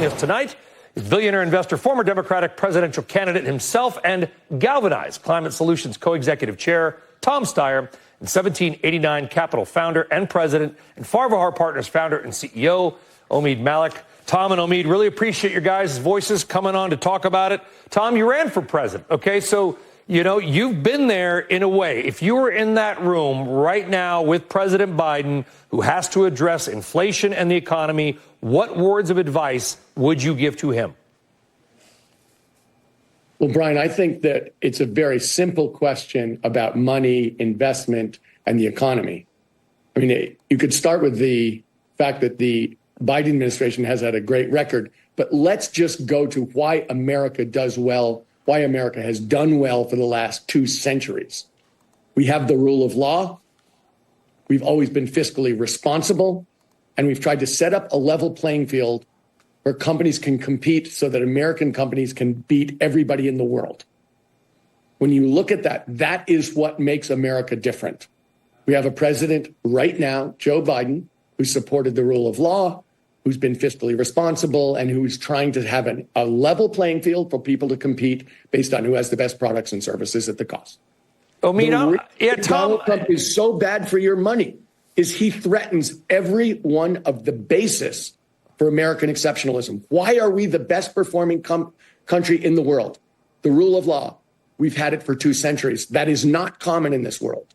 Joining us tonight is billionaire investor, former Democratic presidential candidate himself, and Galvanize Climate Solutions co-executive chair, Tom Steyer, and 1789 Capital founder and president, and Farvahar Partners founder and CEO, Omeed Malik. Tom and Omeed, really appreciate your guys' voices coming on to talk about it. Tom, you ran for president, okay? So, you know, you've been there in a way. If you were in that room right now with President Biden, who has to address inflation and the economy, what words of advice would you give to him? Well, Brian, I think that it's a very simple question about money, investment, and the economy. I mean, you could start with the fact that the Biden administration has had a great record, but let's just go to why America does well, why America has done well for the last 2 centuries. We have the rule of law. We've always been fiscally responsible, and we've tried to set up a level playing field where companies can compete so that American companies can beat everybody in the world. When you look at that, that is what makes America different. We have a president right now, Joe Biden, who supported the rule of law, who's been fiscally responsible, and who's trying to have a level playing field for people to compete based on who has the best products and services at the cost. Tom, Donald Trump is so bad for your money is he threatens every one of the basis for American exceptionalism. Why are we the best performing country in the world? The rule of law. We've had it for 2 centuries. That is not common in this world.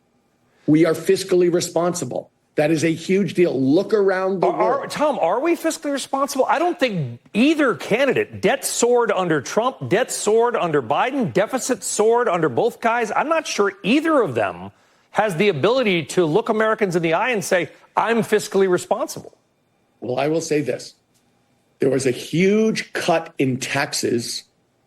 We are fiscally responsible. That is a huge deal. Look around the world. Tom, are we fiscally responsible? I don't think either candidate. Debt soared under Trump, debt soared under Biden, deficit soared under both guys. I'm not sure either of them has the ability to look Americans in the eye and say, I'm fiscally responsible. Well, I will say this. There was a huge cut in taxes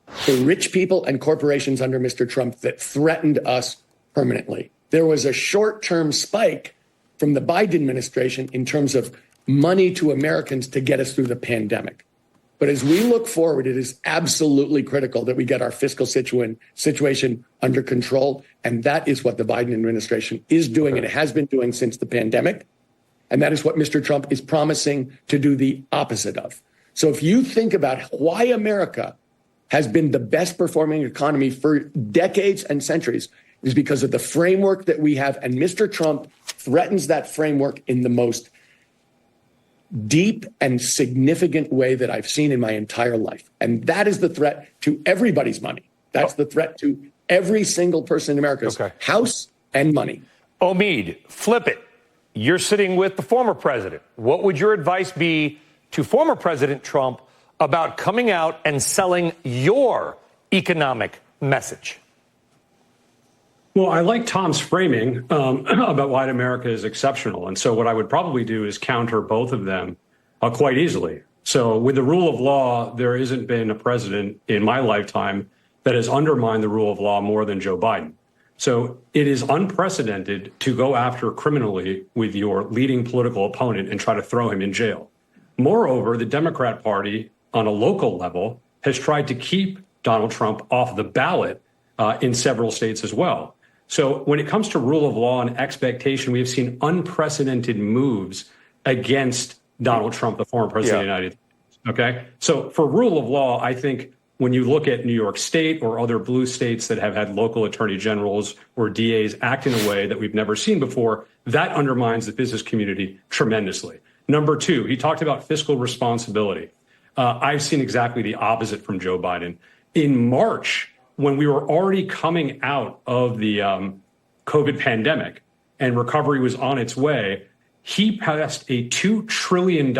for rich people and corporations under Mr. Trump that threatened us permanently. There was a short-term spike from the Biden administration in terms of money to Americans to get us through the pandemic. But as we look forward, it is absolutely critical that we get our fiscal situation under control. And that is what the Biden administration is doing and has been doing since the pandemic. And that is what Mr. Trump is promising to do the opposite of. So if you think about why America has been the best performing economy for decades and centuries, is because of the framework that we have. And Mr. Trump threatens that framework in the most deep and significant way that I've seen in my entire life. And that is the threat to everybody's money. That's the threat to every single person in America's house and money. Omeed, flip it. You're sitting with the former president. What would your advice be to former President Trump about coming out and selling your economic message? Well, I like Tom's framing about why America is exceptional. And so what I would probably do is counter both of them quite easily. So with the rule of law, there hasn't been a president in my lifetime that has undermined the rule of law more than Joe Biden. So it is unprecedented to go after criminally with your leading political opponent and try to throw him in jail. Moreover, the Democrat Party on a local level has tried to keep Donald Trump off the ballot in several states as well. So when it comes to rule of law and expectation, we have seen unprecedented moves against Donald Trump, the former president of the United States. Okay. So for rule of law, I think when you look at New York State or other blue states that have had local attorney generals or DAs act in a way that we've never seen before, that undermines the business community tremendously. Number 2, he talked about fiscal responsibility. I've seen exactly the opposite from Joe Biden. In March, when we were already coming out of the COVID pandemic and recovery was on its way, he passed a $2 trillion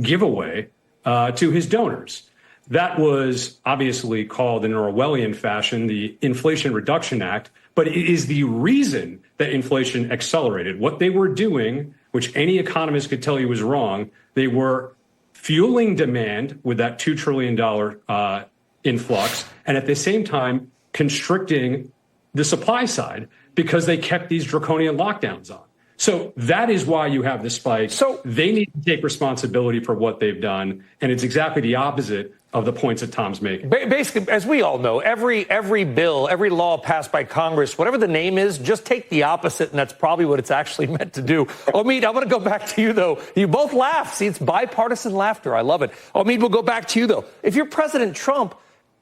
giveaway to his donors. That was obviously called in an Orwellian fashion the Inflation Reduction Act, but it is the reason that inflation accelerated. What they were doing, which any economist could tell you was wrong, they were fueling demand with that $2 trillion influx, and at the same time constricting the supply side because they kept these draconian lockdowns on. So that is why you have the spike. So they need to take responsibility for what they've done. And it's exactly the opposite of the points that Tom's making. Basically, as we all know, every bill, every law passed by Congress, whatever the name is, just take the opposite, and that's probably what it's actually meant to do. Omeed, I want to go back to you, though. You both laugh. See, it's bipartisan laughter. I love it. Omeed, we'll go back to you, though. If you're President Trump,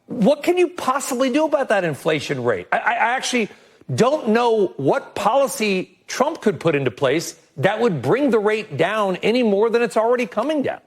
what can you possibly do about that inflation rate? I actually don't know what policy Trump could put into place that would bring the rate down any more than it's already coming down.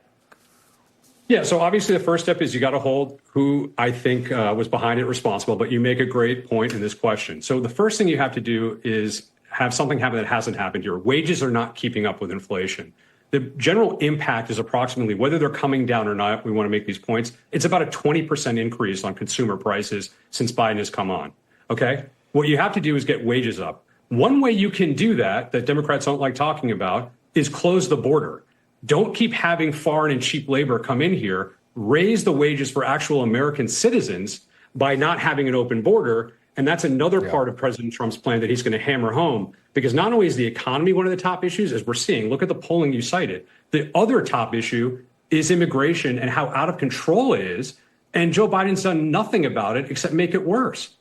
Yeah, so obviously the first step is you got to hold who I think was behind it responsible, but you make a great point in this question. So the first thing you have to do is have something happen that hasn't happened here. Wages are not keeping up with inflation. The general impact is approximately, whether they're coming down or not, we want to make these points, it's about a 20% increase on consumer prices since Biden has come on, okay? What you have to do is get wages up. One way you can do that Democrats don't like talking about, is close the border. Don't keep having foreign and cheap labor come in here. Raise the wages for actual American citizens by not having an open border. And that's another part of President Trump's plan that he's going to hammer home, because not only is the economy one of the top issues, as we're seeing, look at the polling you cited, the other top issue is immigration and how out of control it is. And Joe Biden's done nothing about it except make it worse.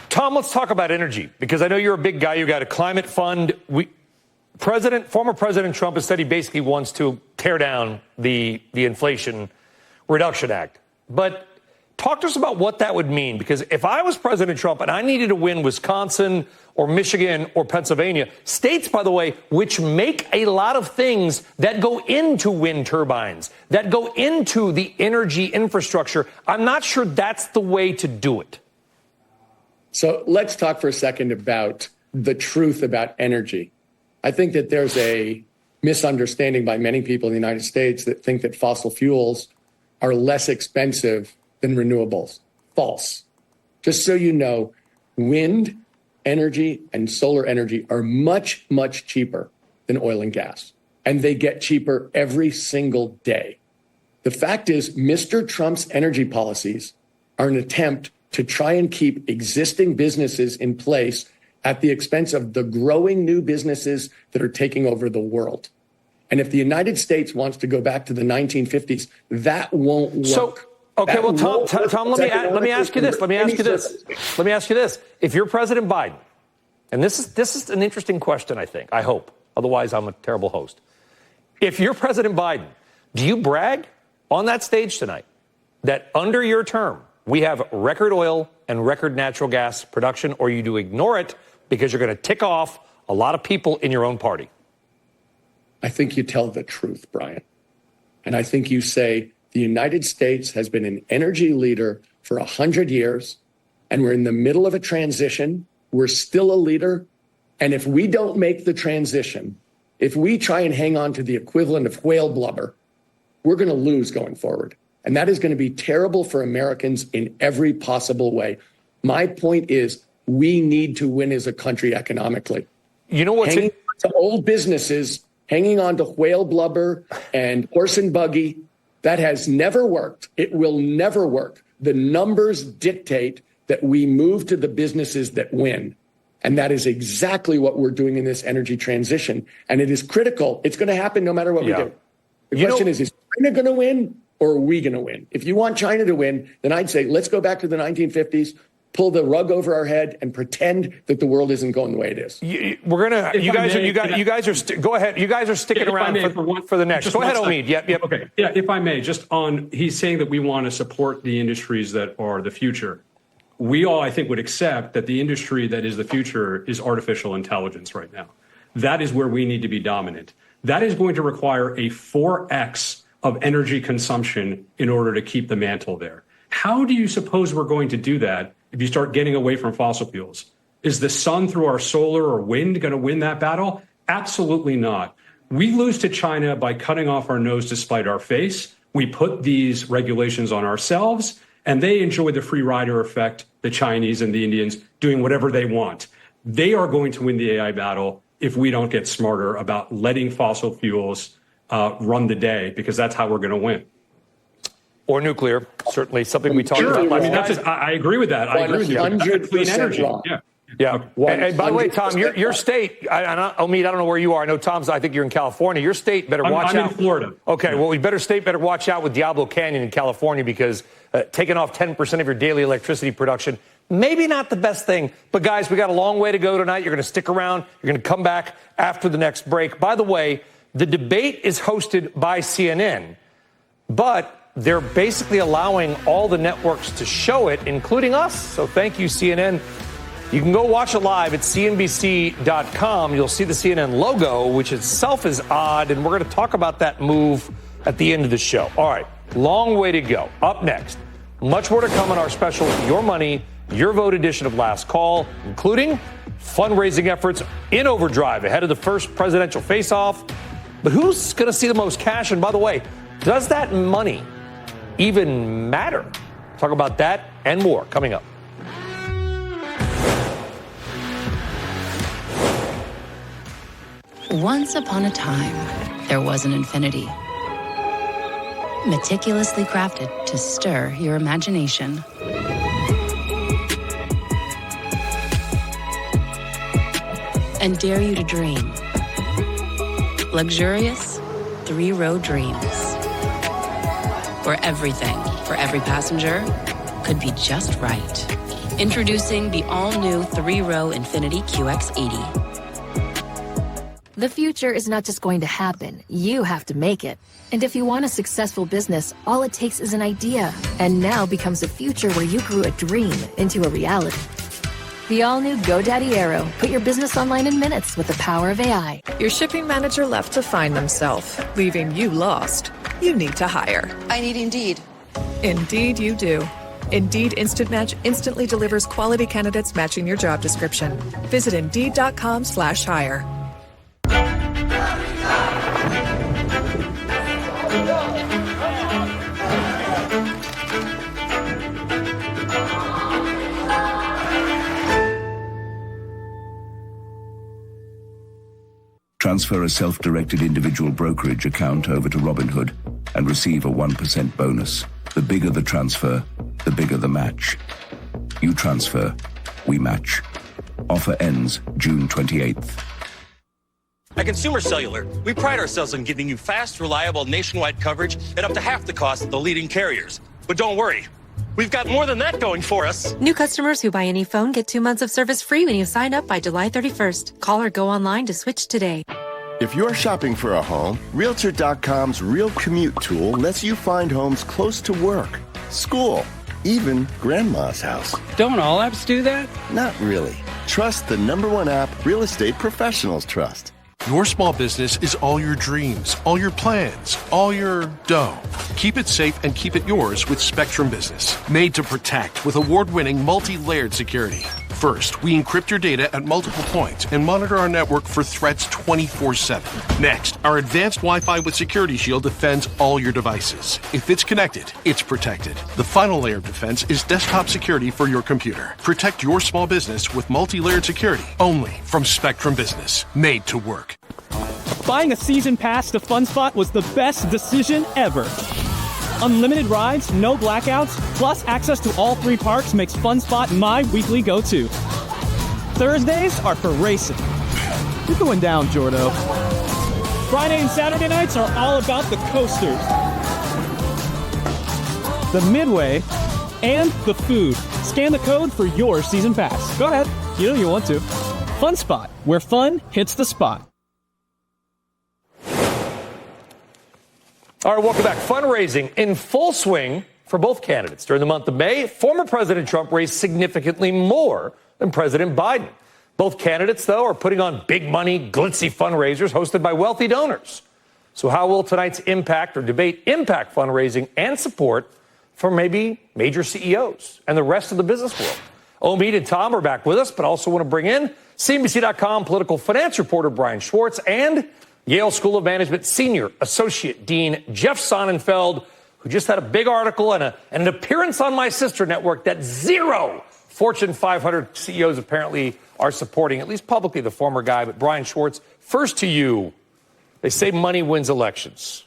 Tom, let's talk about energy, because I know you're a big guy. You got a climate fund. Former President Trump has said he basically wants to tear down the Inflation Reduction Act. But talk to us about what that would mean, because if I was President Trump and I needed to win Wisconsin or Michigan or Pennsylvania, states, by the way, which make a lot of things that go into wind turbines, that go into the energy infrastructure, I'm not sure that's the way to do it. So let's talk for a second about the truth about energy. I think that there's a misunderstanding by many people in the United States that think that fossil fuels are less expensive than renewables. False. Just so you know, wind energy and solar energy are much, much cheaper than oil and gas. And they get cheaper every single day. The fact is, Mr. Trump's energy policies are an attempt to try and keep existing businesses in place at the expense of the growing new businesses that are taking over the world. And if the United States wants to go back to the 1950s, that won't work. So, okay, well, Tom, let me ask you this. If you're President Biden, and this is an interesting question, I think, I hope. Otherwise, I'm a terrible host. If you're President Biden, do you brag on that stage tonight that under your term, we have record oil and record natural gas production, or you do ignore it because you're going to tick off a lot of people in your own party? I think you tell the truth, Brian. And I think you say the United States has been an energy leader for 100 years, and we're in the middle of a transition. We're still a leader. And if we don't make the transition, if we try and hang on to the equivalent of whale blubber, we're going to lose going forward. And that is going to be terrible for Americans in every possible way. My point is, we need to win as a country economically. You know what's hanging on to old businesses, hanging on to whale blubber and horse and buggy, that has never worked. It will never work. The numbers dictate that we move to the businesses that win. And that is exactly what we're doing in this energy transition. And it is critical. It's going to happen no matter what we do. The question is China going to win? Or are we going to win? If you want China to win, then I'd say let's go back to the 1950s, pull the rug over our head, and pretend that the world isn't going the way it is. Go ahead. You guys are sticking around for the next. Go ahead, Omeed. Yep. Okay. Yeah, if I may, he's saying that we want to support the industries that are the future. We all, I think, would accept that the industry that is the future is artificial intelligence right now. That is where we need to be dominant. That is going to require a 4x of energy consumption in order to keep the mantle there. How do you suppose we're going to do that if you start getting away from fossil fuels? Is the sun through our solar or wind going to win that battle? Absolutely not. We lose to China by cutting off our nose to spite our face. We put these regulations on ourselves, and they enjoy the free rider effect, the Chinese and the Indians doing whatever they want. They are going to win the AI battle if we don't get smarter about letting fossil fuels run the day, because that's how we're going to win. Or nuclear, certainly something we talked about. I agree with that. I agree with you. 100% Clean energy. wrong. Yeah. Yeah. And by the way, Tom, your state, Omeed, I don't know where you are. I know Tom's, I think you're in California. Your state better watch out. I'm in Florida. Okay, well, better watch out with Diablo Canyon in California, because taking off 10% of your daily electricity production, maybe not the best thing. But guys, we got a long way to go tonight. You're going to stick around. You're going to come back after the next break. By the way, the debate is hosted by CNN, but they're basically allowing all the networks to show it, including us. So thank you, CNN. You can go watch it live at CNBC.com. You'll see the CNN logo, which itself is odd, and we're going to talk about that move at the end of the show. All right, long way to go. Up next, much more to come on our special Your Money, Your Vote edition of Last Call, including fundraising efforts in overdrive ahead of the first presidential face-off. But who's going to see the most cash? And by the way, does that money even matter? Talk about that and more coming up. Once upon a time, there was an infinity. Meticulously crafted to stir your imagination. And dare you to dream. Luxurious, three-row dreams. Where everything, for every passenger, could be just right. Introducing the all-new three-row Infiniti QX80. The future is not just going to happen. You have to make it. And if you want a successful business, all it takes is an idea. And now becomes a future where you grew a dream into a reality. The all-new GoDaddy Aero. Put your business online in minutes with the power of AI. Your shipping manager left to find themselves, leaving you lost. You need to hire. I need Indeed. Indeed you do. Indeed Instant Match instantly delivers quality candidates matching your job description. Visit Indeed.com/hire. Transfer a self-directed individual brokerage account over to Robinhood and receive a 1% bonus. The bigger the transfer, the bigger the match. You transfer, we match. Offer ends June 28th. At Consumer Cellular, we pride ourselves on giving you fast, reliable, nationwide coverage at up to half the cost of the leading carriers. But don't worry, we've got more than that going for us. New customers who buy any phone get 2 months of service free when you sign up by July 31st. Call or go online to switch today. If you're shopping for a home, Realtor.com's Real Commute tool lets you find homes close to work, school, even grandma's house. Don't all apps do that? Not really. Trust the #1 app real estate professionals trust. Your small business is all your dreams, all your plans, all your dough. Keep it safe and keep it yours with Spectrum Business. Made to protect with award-winning multi-layered security. First, we encrypt your data at multiple points and monitor our network for threats 24/7. Next, our advanced Wi-Fi with Security Shield defends all your devices. If it's connected, it's protected. The final layer of defense is desktop security for your computer. Protect your small business with multi-layered security only from Spectrum Business. Made to work. Buying a season pass to FunSpot was the best decision ever. Unlimited rides, no blackouts, plus access to all 3 parks makes FunSpot my weekly go-to. Thursdays are for racing. You're going down, Jordo. Friday and Saturday nights are all about the coasters, the Midway, and the food. Scan the code for your season pass. Go ahead. You know you want to. FunSpot, where fun hits the spot. All right, welcome back. Fundraising in full swing for both candidates. During the month of May, former President Trump raised significantly more than President Biden. Both candidates, though, are putting on big money, glitzy fundraisers hosted by wealthy donors. So how will tonight's impact or debate impact fundraising and support for maybe major CEOs and the rest of the business world? Omeed and Tom are back with us, but also want to bring in CNBC.com political finance reporter Brian Schwartz and Yale School of Management Senior Associate Dean Jeff Sonnenfeld, who just had a big article and an appearance on my sister network that 0 Fortune 500 CEOs apparently are supporting, at least publicly, the former guy. But Brian Schwartz, first to you. They say money wins elections.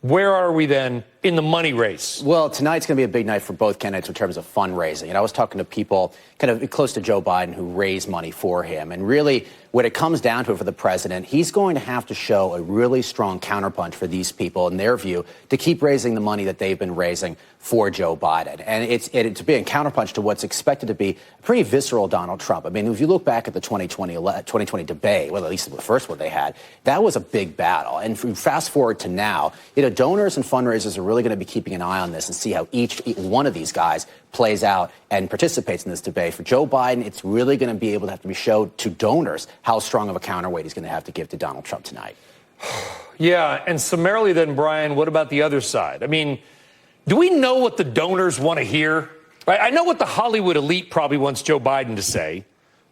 Where are we then in the money race? Well, tonight's going to be a big night for both candidates in terms of fundraising. And I was talking to people kind of close to Joe Biden who raise money for him. And really, when it comes down to it for the president, he's going to have to show a really strong counterpunch for these people, in their view, to keep raising the money that they've been raising for Joe Biden. And it's to be a counterpunch to what's expected to be a pretty visceral Donald Trump. I mean, if you look back at the 2020 debate, well, at least the first one they had, that was a big battle. And fast forward to now, donors and fundraisers are really going to be keeping an eye on this and see how each one of these guys plays out and participates in this debate. For Joe Biden, it's really going to be able to have to be showed to donors how strong of a counterweight he's going to have to give to Donald Trump tonight. Yeah, and summarily then, Brian, what about the other side? I mean, do we know what the donors want to hear? Right? I know what the Hollywood elite probably wants Joe Biden to say.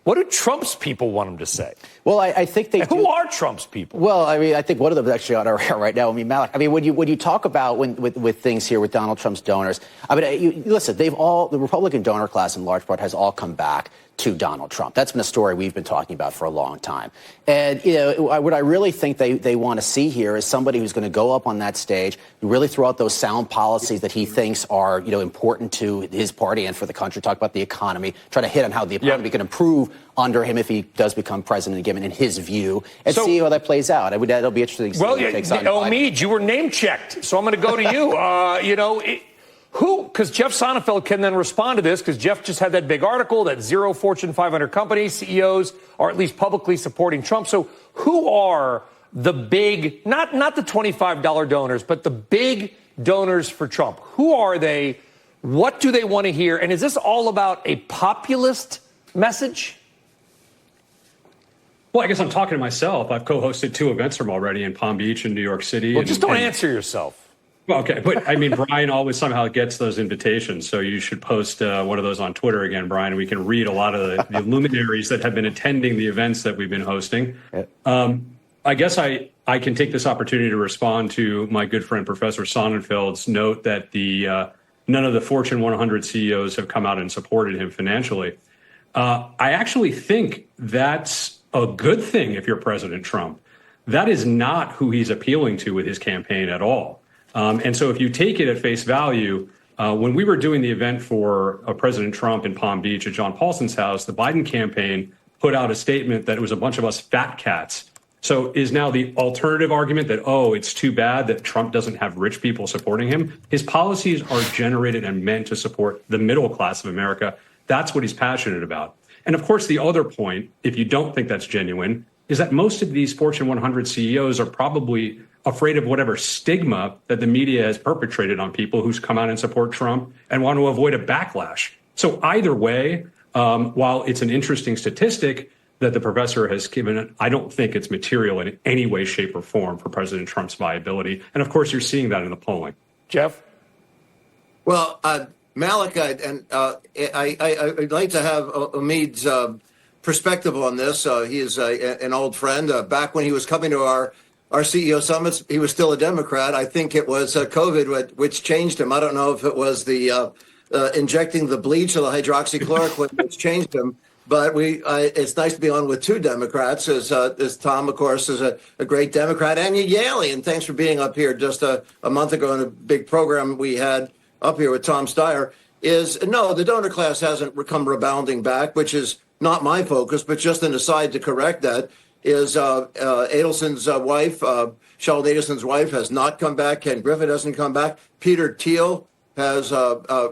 What do Trump's people want him to say? Well, I think they do. Who are Trump's people? Well, I mean, I think one of them is actually on our air right now. Omeed Malik. I mean, when you talk about with things here with Donald Trump's donors, I mean, listen, the Republican donor class in large part has all come back to Donald Trump. That's been a story we've been talking about for a long time. And, what I really think they want to see here is somebody who's going to go up on that stage, really throw out those sound policies that he thinks are, important to his party and for the country, talk about the economy, try to hit on how the economy can improve under him if he does become president again, in his view, and see how that plays out. That'll be interesting to see. Well, Omeed, you were name-checked, so I'm going to go to you. Who, because Jeff Sonnenfeld can then respond to this, because Jeff just had that big article that 0 Fortune 500 companies, CEOs, are at least publicly supporting Trump. So who are the big, not the $25 donors, but the big donors for Trump? Who are they? What do they want to hear? And is this all about a populist message? Well, I guess I'm talking to myself. I've co-hosted 2 events from already in Palm Beach and New York City. Well, just don't answer yourself. Well, okay, but I mean, Brian always somehow gets those invitations, so you should post one of those on Twitter again, Brian. We can read a lot of the luminaries that have been attending the events that we've been hosting. I guess I can take this opportunity to respond to my good friend Professor Sonnenfeld's note that none of the Fortune 100 CEOs have come out and supported him financially. I actually think that's a good thing if you're President Trump. That is not who he's appealing to with his campaign at all. And so if you take it at face value, when we were doing the event for President Trump in Palm Beach at John Paulson's house, the Biden campaign put out a statement that it was a bunch of us fat cats. So is now the alternative argument that, it's too bad that Trump doesn't have rich people supporting him? His policies are generated and meant to support the middle class of America. That's what he's passionate about. And of course, the other point, if you don't think that's genuine, is that most of these Fortune 100 CEOs are probably afraid of whatever stigma that the media has perpetrated on people who's come out and support Trump and want to avoid a backlash. So either way, while it's an interesting statistic that the professor has given, I don't think it's material in any way, shape, or form for President Trump's viability. And of course, you're seeing that in the polling. Jeff? Well, Malik, I'd like to have Omeed's perspective on this. He is an old friend. Back when he was coming to our CEO summits, he was still a Democrat. I think it was COVID which changed him. I don't know if it was the injecting the bleach or the hydroxychloroquine which changed him. But it's nice to be on with 2 Democrats, as Tom, of course, is a great Democrat, and Yaley. And thanks for being up here just a month ago in a big program we had up here with Tom Steyer. No, the donor class hasn't come rebounding back, which is not my focus, but just an aside to correct that. Is Adelson's wife, Sheldon Adelson's wife, has not come back. Ken Griffin hasn't come back. Peter Thiel has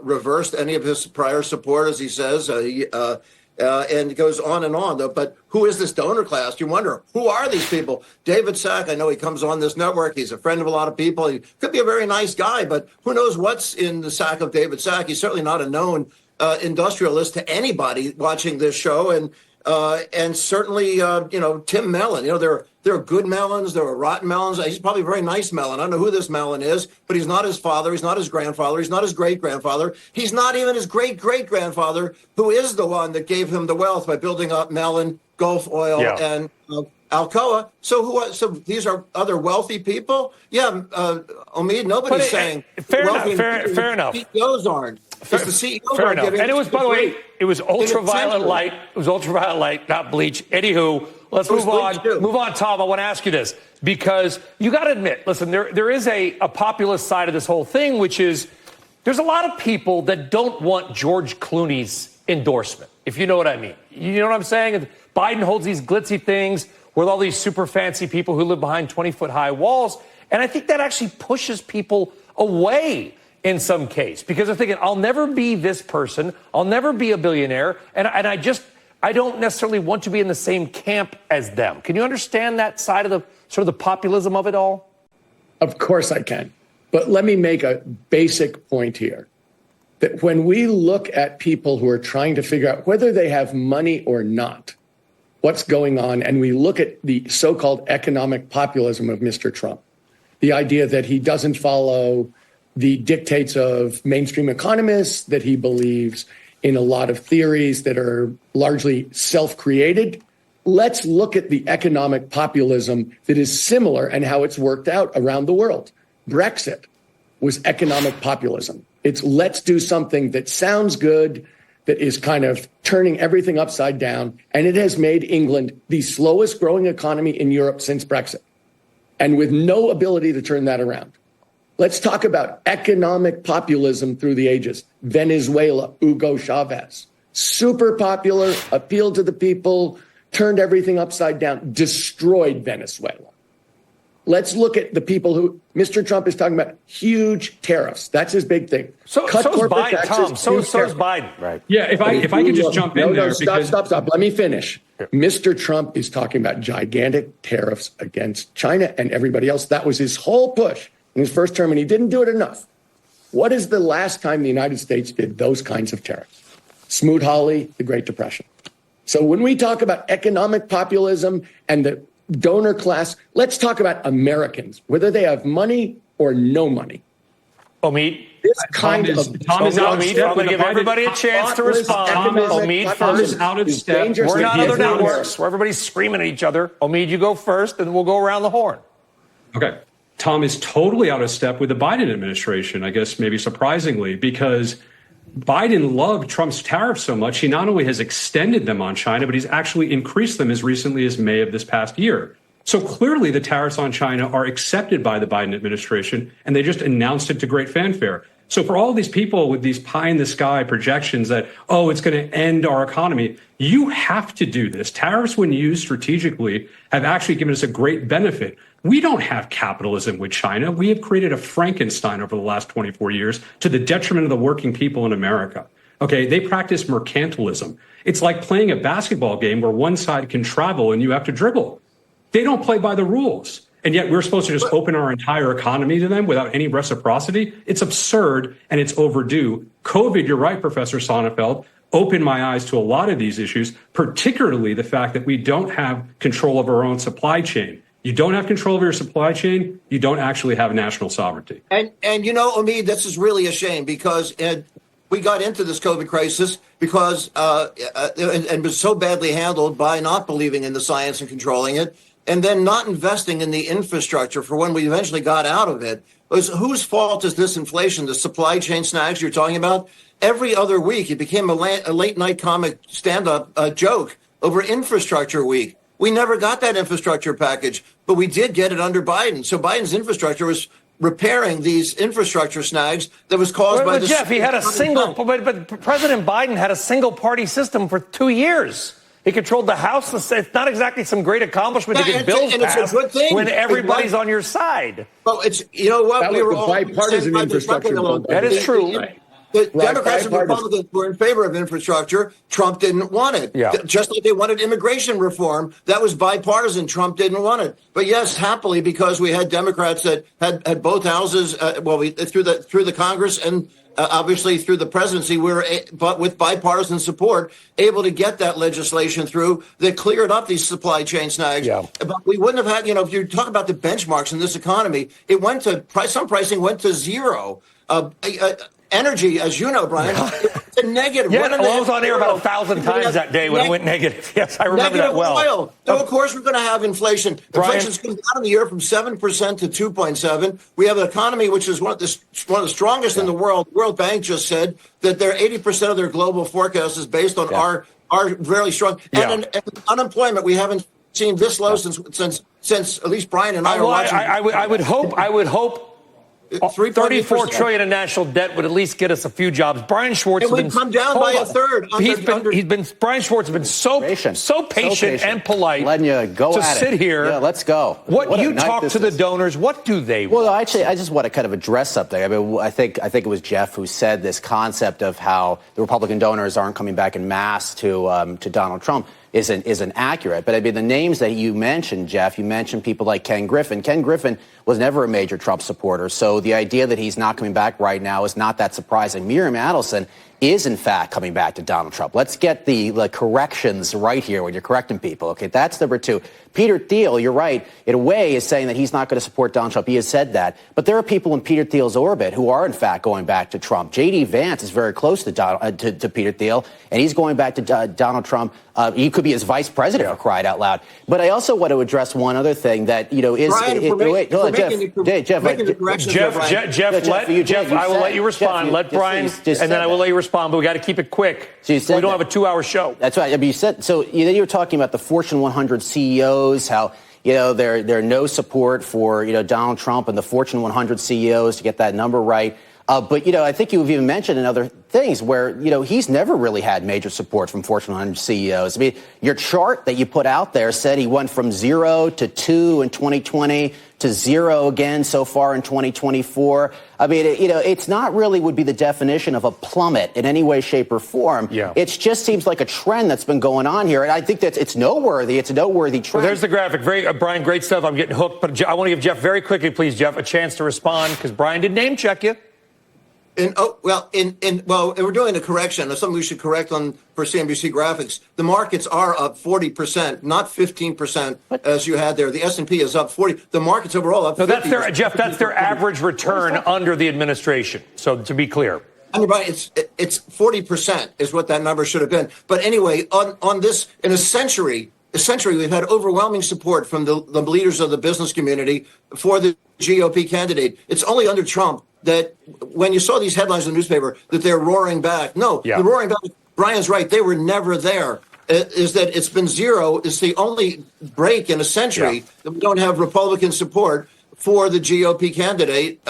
reversed any of his prior support, as he says, and it goes on and on. But who is this donor class? You wonder, who are these people? David Sack, I know he comes on this network. He's a friend of a lot of people. He could be a very nice guy, but who knows what's in the sack of David Sack? He's certainly not a known industrialist to anybody watching this show. And certainly, Tim Mellon. There are good melons. There are rotten melons. He's probably a very nice melon. I don't know who this melon is, but he's not his father. He's not his grandfather. He's not his great-grandfather. He's not even his great-great-grandfather, who is the one that gave him the wealth by building up Mellon, Gulf Oil, and Alcoa. So these are other wealthy people? Yeah, Omeed, nobody's saying fair enough. CEOs aren't. It's the CEOs aren't giving. And it was, by the way, it was ultraviolet light. It was ultraviolet light, not bleach. Anywho, Let's move on. Move on, Tom. I want to ask you this because you got to admit, listen, there is a populist side of this whole thing, which is there's a lot of people that don't want George Clooney's endorsement, if you know what I mean. You know what I'm saying? Biden holds these glitzy things with all these super fancy people who live behind 20-foot-high walls. And I think that actually pushes people away in some case because they're thinking, I'll never be this person. I'll never be a billionaire. And I don't necessarily want to be in the same camp as them. Can you understand that side of the sort of the populism of it all? Of course I can. But let me make a basic point here. That when we look at people who are trying to figure out whether they have money or not, what's going on, and we look at the so-called economic populism of Mr. Trump, the idea that he doesn't follow the dictates of mainstream economists, that he believes in a lot of theories that are largely self-created. Let's look at the economic populism that is similar and how it's worked out around the world. Brexit was economic populism. It's let's do something that sounds good, that is kind of turning everything upside down. And it has made England the slowest growing economy in Europe since Brexit, and with no ability to turn that around. Let's talk about economic populism through the ages. Venezuela, Hugo Chavez, super popular, appealed to the people, turned everything upside down, destroyed Venezuela. Let's look at the people who Mr. Trump is talking about huge tariffs. That's his big thing. So is Biden, Tom. So is Biden. Right. Yeah, if I could just jump in there. Stop. Let me finish. Yeah. Mr. Trump is talking about gigantic tariffs against China and everybody else. That was his whole push in his first term, and he didn't do it enough. What is the last time the United States did those kinds of tariffs? Smoot-Hawley, the Great Depression. So when we talk about economic populism and the donor class, let's talk about Americans, whether they have money or no money. Omeed? Tom is out of step. I'm going to give everybody a chance to respond. Omeed first. Out of step. We're not other networks where everybody's screaming at each other. Omeed, you go first, and we'll go around the horn. Okay. Tom is totally out of step with the Biden administration, I guess maybe surprisingly, because Biden loved Trump's tariffs so much, he not only has extended them on China, but he's actually increased them as recently as May of this past year. So clearly the tariffs on China are accepted by the Biden administration, and they just announced it to great fanfare. So for all these people with these pie-in-the-sky projections that, oh, it's going to end our economy, you have to do this. Tariffs, when used strategically, have actually given us a great benefit. We don't have capitalism with China. We have created a Frankenstein over the last 24 years to the detriment of the working people in America. Okay, they practice mercantilism. It's like playing a basketball game where one side can travel and you have to dribble. They don't play by the rules. And yet we're supposed to just open our entire economy to them without any reciprocity. It's absurd and it's overdue. COVID, you're right, Professor Sonnenfeld, opened my eyes to a lot of these issues, particularly the fact that we don't have control of our own supply chain. You don't have control of your supply chain, you don't actually have national sovereignty. And you know, Omeed, this is really a shame because we got into this COVID crisis because and was so badly handled by not believing in the science and controlling it, and then not investing in the infrastructure for when we eventually got out of it. Whose fault is this inflation, the supply chain snags you're talking about? Every other week, it became a late night comic stand-up joke over infrastructure week. We never got that infrastructure package, but we did get it under Biden. So Biden's infrastructure was repairing these infrastructure snags that was caused by the... Jeff, he had a single... But President Biden had a single-party system for 2 years. He controlled the House. It's not exactly some great accomplishment to get bills passed it's a good thing. When everybody's on your side. Well, it's... You know what? That we was were the all bipartisan infrastructure bill. That is true. The Democrats and Republicans were in favor of infrastructure. Trump didn't want it. Yeah. Just like they wanted immigration reform. That was bipartisan. Trump didn't want it. But yes, happily, because we had Democrats that had both houses, through the Congress and obviously through the presidency, we were, but with bipartisan support, able to get that legislation through that cleared up these supply chain snags. Yeah. But we wouldn't have had, if you talk about the benchmarks in this economy, it went to, some pricing went to zero. Energy, as you know, Brian, it's a negative. Yeah, I was on air about 1,000 times that day when it went negative. Yes, I remember that well. Oil. So, of course, we're going to have inflation. Inflation's come down in the year from 7% to 2.7%. We have an economy which is one of the strongest in the world. World Bank just said that 80% of their global forecast is based on our very strong. And unemployment, we haven't seen this low since at least Brian and I are watching. I would hope 34 trillion in national debt would at least get us a few jobs. Brian Schwartz has been come down by a third. Brian Schwartz has been so patient and polite. Letting you go to sit here. Yeah, let's go. What you talk to the donors? What do they want? Well, actually, I just want to kind of address something. I mean, I think it was Jeff who said this concept of how the Republican donors aren't coming back in mass to Donald Trump isn't accurate. But I mean, the names that you mentioned, Jeff, you mentioned people like Ken Griffin. Ken Griffin was never a major Trump supporter. So the idea that he's not coming back right now is not that surprising. Miriam Adelson is, in fact, coming back to Donald Trump. Let's get the corrections right here when you're correcting people. OK, that's number two. Peter Thiel, you're right, in a way, is saying that he's not going to support Donald Trump. He has said that. But there are people in Peter Thiel's orbit who are, in fact, going back to Trump. J.D. Vance is very close to Peter Thiel, and he's going back to Donald Trump. He could be his vice president, for crying out loud. But I also want to address one other thing that, is... Jeff, I will let you respond. Let Brian, and then I will let you respond, but we got to keep it quick. So we don't have a 2-hour show. That's right. I mean, you said, so then you were talking about the Fortune 100 CEOs, how, there no support for, Donald Trump and the Fortune 100 CEOs to get that number right. But, I think you've even mentioned in other things where, he's never really had major support from Fortune 100 CEOs. I mean, your chart that you put out there said he went from 0 to 2 in 2020 to 0 again so far in 2024. I mean, it's not really would be the definition of a plummet in any way, shape, or form. Yeah. It just seems like a trend that's been going on here. And I think that it's noteworthy. It's a noteworthy trend. Well, there's the graphic. Brian, great stuff. I'm getting hooked. But I want to give Jeff very quickly, please, Jeff, a chance to respond because Brian did name check you. We're doing a correction. That's something we should correct for CNBC graphics. The markets are up 40%, not 15% as you had there. The S&P is up 40. The markets overall up 50%. No, that's their average return under the administration. So to be clear. I mean, it's 40% is what that number should have been. But anyway, on this, in a century, we've had overwhelming support from the leaders of the business community for the GOP candidate. It's only under Trump that when you saw these headlines in the newspaper that they're roaring back. No, the roaring back, Brian's right. They were never there. Is that it's been 0. It's the only break in a century that we don't have Republican support for the GOP candidate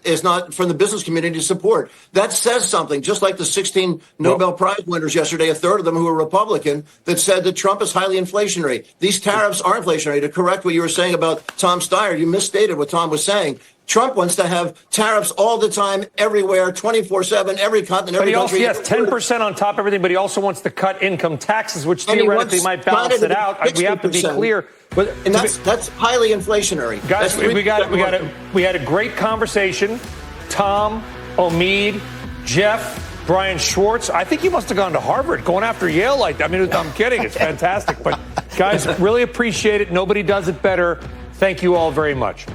is not from the business community support. That says something, just like the 16 Nobel Prize winners yesterday, a third of them who were Republican, that said that Trump is highly inflationary. These tariffs are inflationary. To correct what you were saying about Tom Steyer, you misstated what Tom was saying. Trump wants to have tariffs all the time, everywhere, 24/7, every continent, every country. But he also, 10% on top of everything, but he also wants to cut income taxes, which theoretically might balance it out. 60%. We have to be clear. And that's highly inflationary. Guys, we had a great conversation. Tom, Omeed, Jeff, Brian Schwartz. I think you must have gone to Harvard going after Yale like that. I mean, I'm kidding. It's fantastic. But guys, really appreciate it. Nobody does it better. Thank you all very much.